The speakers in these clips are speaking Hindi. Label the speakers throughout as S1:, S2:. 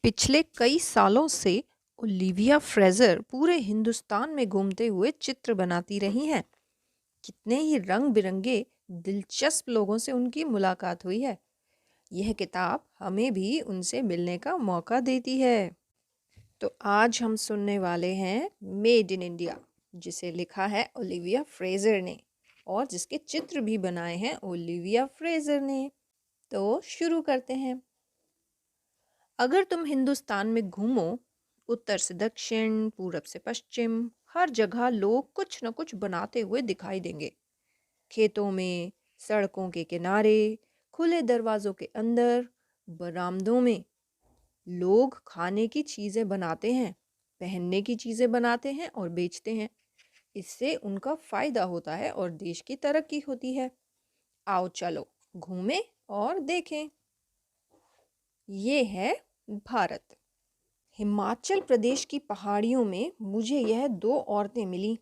S1: पिछले कई सालों से ओलिविया फ्रेजर पूरे हिंदुस्तान में घूमते हुए चित्र बनाती रही हैं। कितने ही रंग बिरंगे दिलचस्प लोगों से उनकी मुलाकात हुई है। यह किताब हमें भी उनसे मिलने का मौका देती है। तो आज हम सुनने वाले हैं मेड इन इंडिया, जिसे लिखा है ओलिविया फ्रेजर ने और जिसके चित्र भी बनाए हैं ओलिविया फ्रेजर ने। तो शुरू करते हैं। अगर तुम हिंदुस्तान में घूमो, उत्तर से दक्षिण, पूरब से पश्चिम, हर जगह लोग कुछ न कुछ बनाते हुए दिखाई देंगे। खेतों में, सड़कों के किनारे, खुले दरवाजों के अंदर, बरामदों में लोग खाने की चीज़ें बनाते हैं, पहनने की चीज़ें बनाते हैं और बेचते हैं। इससे उनका फायदा होता है और देश की तरक्की होती है। आओ चलो घूमें और देखें। ये है भारत। हिमाचल प्रदेश की पहाड़ियों में मुझे यह दो औरतें मिली।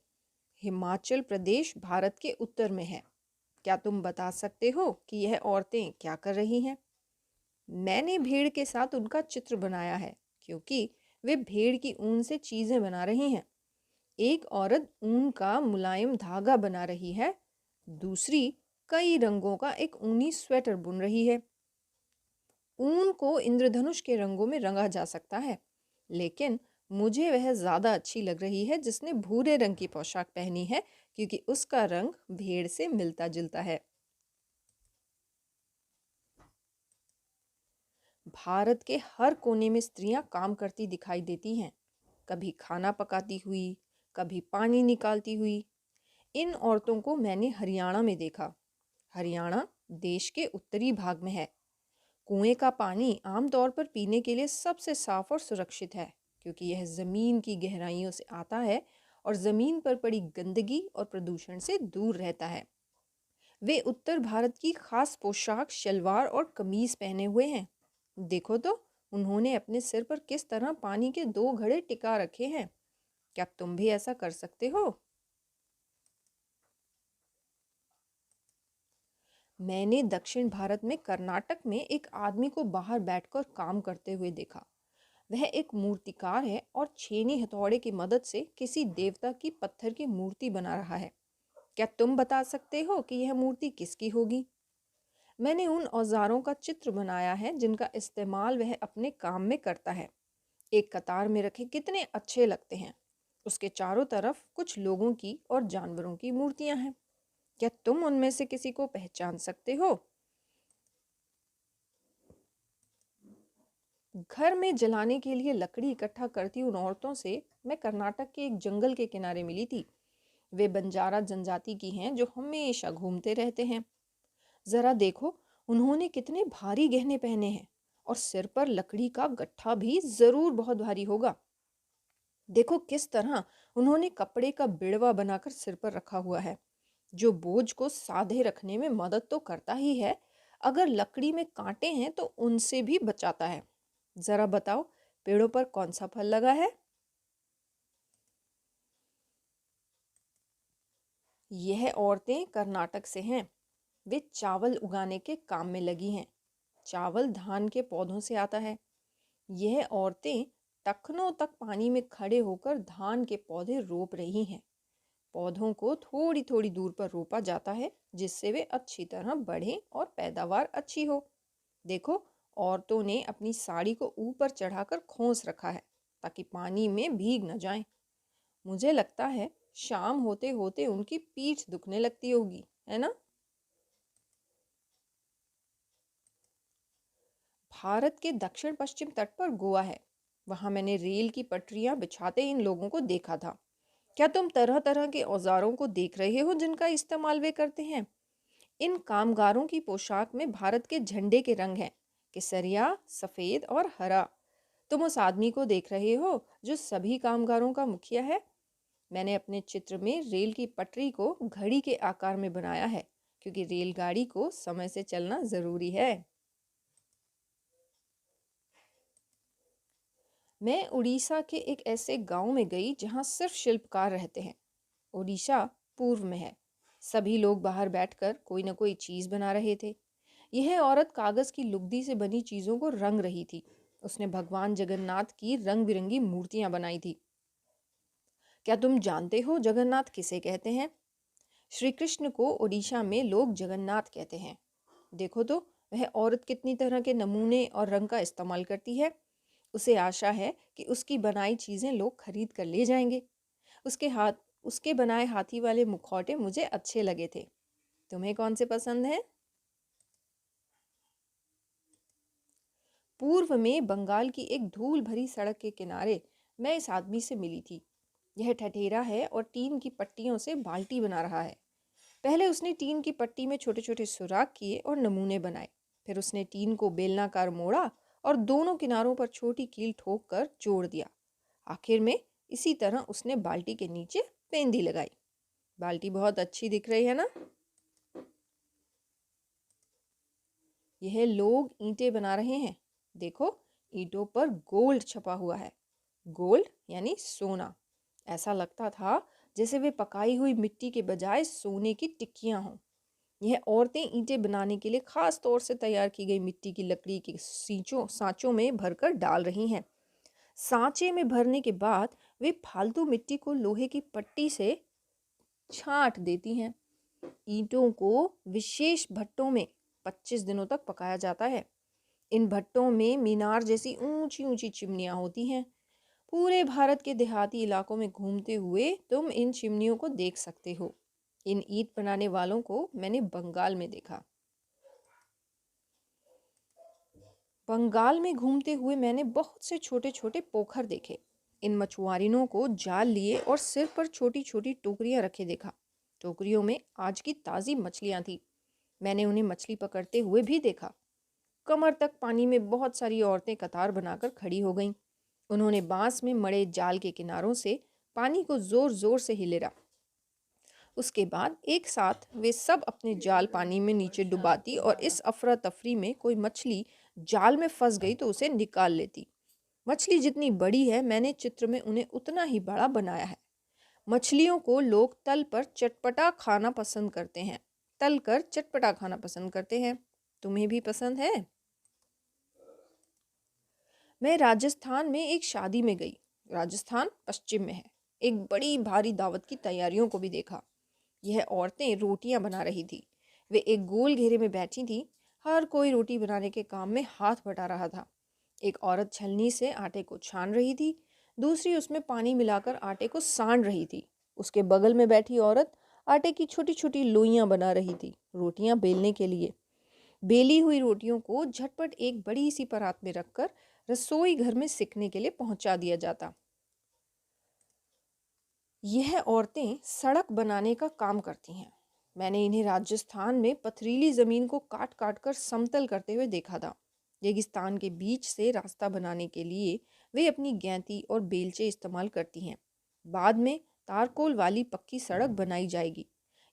S1: हिमाचल प्रदेश भारत के उत्तर में है। क्या तुम बता सकते हो कि यह औरतें क्या कर रही हैं? मैंने भेड़ के साथ उनका चित्र बनाया है, क्योंकि वे भेड़ की ऊन से चीजें बना रही हैं। एक औरत ऊन का मुलायम धागा बना रही है, दूसरी कई रंगों का एक ऊनी स्वेटर बुन रही है। ऊन को इंद्रधनुष के रंगों में रंगा जा सकता है, लेकिन मुझे वह ज़्यादा अच्छी लग रही है जिसने भूरे रंग की पोशाक पहनी है, क्योंकि उसका रंग भेड़ से मिलता जुलता है। भारत के हर कोने में स्त्रियां काम करती दिखाई देती हैं, कभी खाना पकाती हुई, कभी पानी निकालती हुई। इन औरतों को मैंने हरियाणा में देखा। हरियाणा देश के उत्तरी भाग में है। कुएं का पानी आमतौर पर पीने के लिए सबसे साफ और सुरक्षित है, क्योंकि यह ज़मीन की गहराइयों से आता है और ज़मीन पर पड़ी गंदगी और प्रदूषण से दूर रहता है। वे उत्तर भारत की खास पोशाक शलवार और कमीज पहने हुए हैं। देखो तो, उन्होंने अपने सिर पर किस तरह पानी के दो घड़े टिका रखे हैं। क्या तुम भी ऐसा कर सकते हो? मैंने दक्षिण भारत में कर्नाटक में एक आदमी को बाहर बैठकर काम करते हुए देखा। वह एक मूर्तिकार है और छेनी हथौड़े की मदद से किसी देवता की पत्थर की मूर्ति बना रहा है। क्या तुम बता सकते हो कि यह मूर्ति किसकी होगी? मैंने उन औजारों का चित्र बनाया है जिनका इस्तेमाल वह अपने काम में करता है। एक कतार में रखे कितने अच्छे लगते हैं। उसके चारों तरफ कुछ लोगों की और जानवरों की मूर्तियां हैं। क्या तुम उनमें से किसी को पहचान सकते हो? घर में जलाने के लिए लकड़ी इकट्ठा करती उन औरतों से मैं कर्नाटक के एक जंगल के किनारे मिली थी। वे बंजारा जनजाति की हैं जो हमेशा घूमते रहते हैं। जरा देखो, उन्होंने कितने भारी गहने पहने हैं और सिर पर लकड़ी का गट्ठा भी जरूर बहुत भारी होगा। देखो किस तरह उन्होंने कपड़े का बिड़वा बनाकर सिर पर रखा हुआ है, जो बोझ को साधे रखने में मदद तो करता ही है, अगर लकड़ी में कांटे हैं तो उनसे भी बचाता है। जरा बताओ, पेड़ों पर कौन सा फल लगा है? यह औरतें कर्नाटक से हैं। वे चावल उगाने के काम में लगी हैं। चावल धान के पौधों से आता है। यह औरतें टखनों तक पानी में खड़े होकर धान के पौधे रोप रही हैं। पौधों को थोड़ी थोड़ी दूर पर रोपा जाता है, जिससे वे अच्छी तरह बढ़ें और पैदावार अच्छी हो। देखो, औरतों ने अपनी साड़ी को ऊपर चढ़ाकर खोस रखा है, ताकि पानी में भीग न जाएं। मुझे लगता है शाम होते होते उनकी पीठ दुखने लगती होगी, है ना? भारत के दक्षिण पश्चिम तट पर गोवा है। वहां मैंने रेल की पटरियां बिछाते इन लोगों को देखा था। क्या तुम तरह तरह के औजारों को देख रहे हो जिनका इस्तेमाल वे करते हैं? इन कामगारों की पोशाक में भारत के झंडे के रंग हैं, केसरिया, सफेद और हरा। तुम उस आदमी को देख रहे हो जो सभी कामगारों का मुखिया है। मैंने अपने चित्र में रेल की पटरी को घड़ी के आकार में बनाया है, क्योंकि रेलगाड़ी को समय से चलना जरूरी है। मैं उड़ीसा के एक ऐसे गांव में गई जहां सिर्फ शिल्पकार रहते हैं। उड़ीसा पूर्व में है। सभी लोग बाहर बैठकर कोई ना कोई चीज बना रहे थे। यह औरत कागज की लुगदी से बनी चीजों को रंग रही थी। उसने भगवान जगन्नाथ की रंग बिरंगी मूर्तियां बनाई थी। क्या तुम जानते हो जगन्नाथ किसे कहते हैं? श्री कृष्ण को ओडिशा में लोग जगन्नाथ कहते हैं। देखो तो, वह औरत कितनी तरह के नमूने और रंग का इस्तेमाल करती है। उसे आशा है कि उसकी बनाई चीजें लोग खरीद कर ले जाएंगे। उसके हाथ उसके बनाए हाथी वाले मुखौटे मुझे अच्छे लगे थे। तुम्हें कौन से पसंद है? पूर्व में बंगाल की एक धूल भरी सड़क के किनारे मैं इस आदमी से मिली थी। यह ठठेरा है और टीन की पट्टियों से बाल्टी बना रहा है। पहले उसने टीन की पट्टी में छोटे छोटे सुराख किए और नमूने बनाए। फिर उसने टीन को बेलनाकार मोड़ा और दोनों किनारों पर छोटी कील ठोक कर जोड़ दिया। आखिर में इसी तरह उसने बाल्टी के नीचे पेंदी लगाई। बाल्टी बहुत अच्छी दिख रही है ना? यह लोग ईंटें बना रहे हैं। देखो, ईंटों पर गोल्ड छपा हुआ है। गोल्ड यानी सोना। ऐसा लगता था जैसे वे पकाई हुई मिट्टी के बजाय सोने की टिक्कियां हों। यह औरतें ईंटें बनाने के लिए खास तौर से तैयार की गई मिट्टी की लकड़ी के सांचों में भरकर डाल रही हैं। सांचे में भरने के बाद वे फालतू मिट्टी को लोहे की पट्टी से छांट देती हैं। ईंटों को विशेष भट्टों में 25 दिनों तक पकाया जाता है। इन भट्टों में मीनार जैसी ऊंची ऊंची चिमनियां होती हैं। पूरे भारत के देहाती इलाकों में घूमते हुए तुम इन चिमनियों को देख सकते हो। इन ईंट बनाने वालों को मैंने बंगाल में देखा। बंगाल में घूमते हुए मैंने बहुत से छोटे छोटे पोखर देखे। इन मछुआरिनों को जाल लिए और सिर पर छोटी छोटी टोकरियां रखे देखा। टोकरियों में आज की ताज़ी मछलियां थी। मैंने उन्हें मछली पकड़ते हुए भी देखा। कमर तक पानी में बहुत सारी औरतें कतार बनाकर खड़ी हो गईं। उन्होंने बांस में मड़े जाल के किनारों से पानी को जोर जोर से हिलेरा। उसके बाद एक साथ वे सब अपने जाल पानी में नीचे डुबाती और इस अफरा तफरी में कोई मछली जाल में फंस गई तो उसे निकाल लेती। मछली जितनी बड़ी है, मैंने चित्र में उन्हें उतना ही बड़ा बनाया है। मछलियों को लोग तल पर चटपटा खाना पसंद करते हैं। तल कर चटपटा खाना पसंद करते हैं। तुम्हें भी पसंद है? मैं राजस्थान में एक शादी में गई। राजस्थान पश्चिम में है। एक बड़ी भारी दावत की तैयारियों को भी देखा। यह औरतें रोटियां बना रही थी। वे एक गोल घेरे में बैठी थी। हर कोई रोटी बनाने के काम में हाथ बटा रहा था। एक औरत छलनी से आटे को छान रही थी। दूसरी उसमें पानी मिलाकर आटे को सान रही थी। उसके बगल में बैठी औरत आटे की छोटी छोटी लोइयां बना रही थी, रोटियां बेलने के लिए। बेली हुई रोटियों को झटपट एक बड़ी सी परात में रखकर रसोई घर में सिकने के लिए पहुंचा दिया जाता। यह औरतें सड़क बनाने का काम करती हैं। मैंने इन्हें राजस्थान में पथरीली ज़मीन को काट काट कर समतल करते हुए देखा था। रेगिस्तान के बीच से रास्ता बनाने के लिए वे अपनी गैंती और बेलचे इस्तेमाल करती हैं। बाद में तारकोल वाली पक्की सड़क बनाई जाएगी।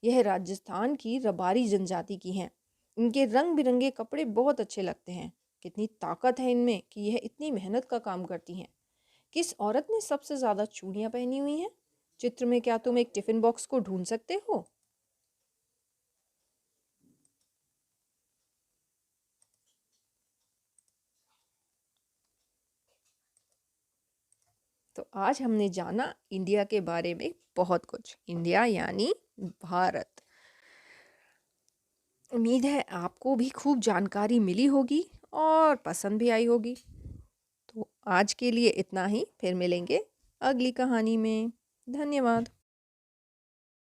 S1: यह राजस्थान की रबारी जनजाति की हैं। इनके रंग बिरंगे कपड़े बहुत अच्छे लगते हैं। कितनी ताकत है इनमें कि यह इतनी मेहनत का काम करती हैं। किस औरत ने सबसे ज़्यादा चूड़ियाँ पहनी हुई हैं? चित्र में क्या तुम एक टिफिन बॉक्स को ढूंढ सकते हो? तो आज हमने जाना इंडिया के बारे में बहुत कुछ। इंडिया यानी भारत। उम्मीद है आपको भी खूब जानकारी मिली होगी और पसंद भी आई होगी। तो आज के लिए इतना ही। फिर मिलेंगे अगली कहानी में। धन्यवाद।